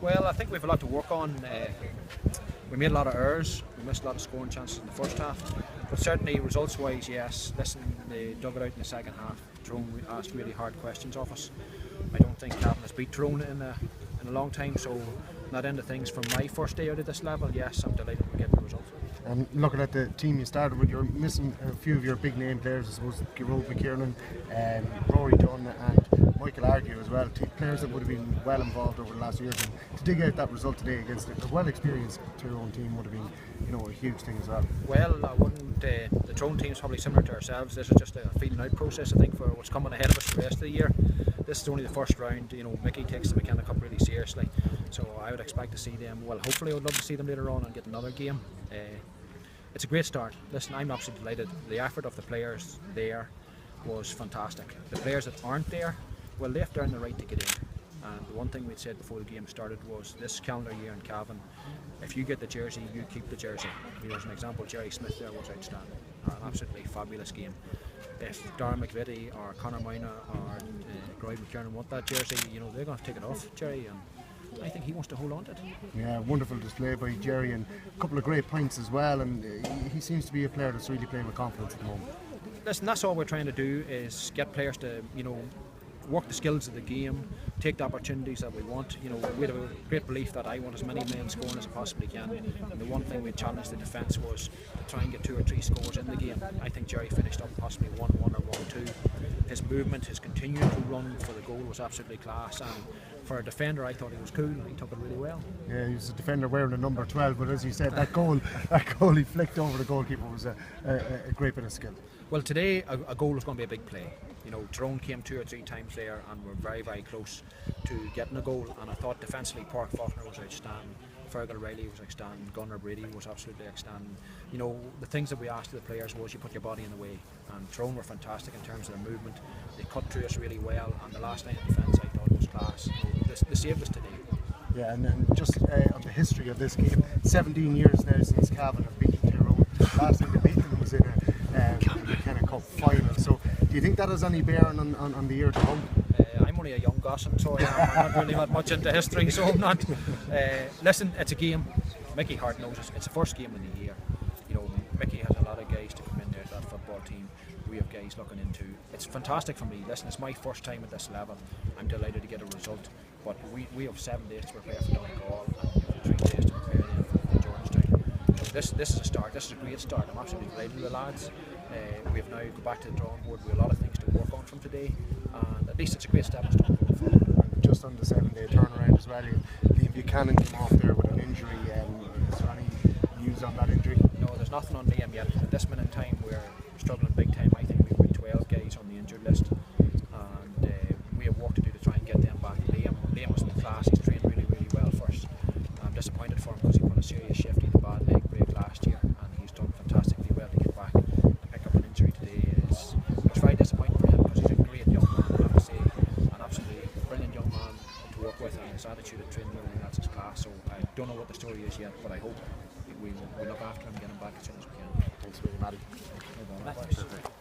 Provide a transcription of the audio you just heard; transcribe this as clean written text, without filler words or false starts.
Well, I think we have a lot to work on. We made a lot of errors, we missed a lot of scoring chances in the first half, but certainly results-wise, yes. Listen, they dug it out in the second half. Tyrone asked really hard questions of us. I don't think Cavan has beat Tyrone in a long time, so that end of things from my first day out at this level, yes, I'm delighted we get the result. And looking at the team you started with, you're missing a few of your big name players, I suppose, Mattie McGleenan, Rory Dunn and Michael Argue as well, players that would have been well involved over the last years, and to dig out that result today against a well-experienced Tyrone team would have been, a huge thing as well. Well, I wouldn't. The Tyrone team is probably similar to ourselves. This is just a feeling out process, I think, for what's coming ahead of us the rest of the year. This is only the first round. Mickey takes the McKenna Cup really seriously, so I would expect to see them. Well, hopefully, I would love to see them later on and get another game. It's a great start. Listen, I'm absolutely delighted. The effort of the players there was fantastic. The players that aren't there, well, they have to earn the right to get in. And the one thing we'd said before the game started was this calendar year in Cavan, if you get the jersey, you keep the jersey. As an example, Jerry Smith there was outstanding. An absolutely fabulous game. If Darren McVitie or Conor Minor or Groyd McKernan want that jersey, they're going to take it off Jerry, and I think he wants to hold on to it. Yeah, wonderful display by Jerry, and a couple of great points as well, and he seems to be a player that's really playing with confidence at the moment. Listen, that's all we're trying to do, is get players to, work the skills of the game, take the opportunities that we want. We have a great belief that I want as many men scoring as I possibly can. And the one thing we challenged the defence was to try and get 2 or 3 scores in the game. I think Jerry finished up possibly 1-1 or 1-2. His movement, his continuing to run for the goal was absolutely class. And for a defender, I thought he was cool. He took it really well. Yeah, he was a defender wearing a number 12, but as you said, that goal he flicked over the goalkeeper was a great bit of skill. Well, today a goal was going to be a big play. Tyrone came 2 or 3 times there and were very, very close to getting a goal. And I thought defensively, Park Faulkner was outstanding. Fergal Riley was outstanding. Gunnar Brady was absolutely outstanding. The things that we asked of the players was you put your body in the way. And Tyrone were fantastic in terms of their movement. They cut through us really well. And the last line of defence I thought was class. They saved us today. Yeah, and then just on the history of this game, 17 years now since Cavan have beaten Tyrone. Last time they beat them was in a McKenna Cup final. So do you think that has any bearing on the year to come? I'm only a young gossip, so I'm not really much into history, so I'm not. Listen, it's a game. Mickey Hart knows it's the first game of the year. Mickey has a lot of guys to come in there to that football team. We have guys looking into. It's fantastic for me. Listen, it's my first time at this level. I'm delighted to get a result, but we have 7 days to prepare for Donegal and 3 days to prepare then for Georgetown. This is a start. This is a great start. I'm absolutely delighted with the lads. We have now go back to the drawing board with a lot of things to work on from today, and at least it's a great stepping stone going forward. And just on the 7-day turnaround as well, Liam Buchanan came off there with an injury. Is there any news on that injury? No, there's nothing on Liam yet. At this minute in time, we're struggling big time. I think we've got 12 guys on the injured list, and we have work to do to try and get them back. Liam was in the class. He's trained really, really well first. I'm disappointed for him because he put a serious shift. He had a bad leg break last year, and he's done fantastically well to get back. To pick up an injury today it's very disappointing for him because he's a great young man, I have to say, an absolutely brilliant young man to work with, and his attitude at training, everything that's his class. So I don't know what the story is yet, but I hope we look after him, get him back as soon as we can. Thanks very much, Matty. No bother.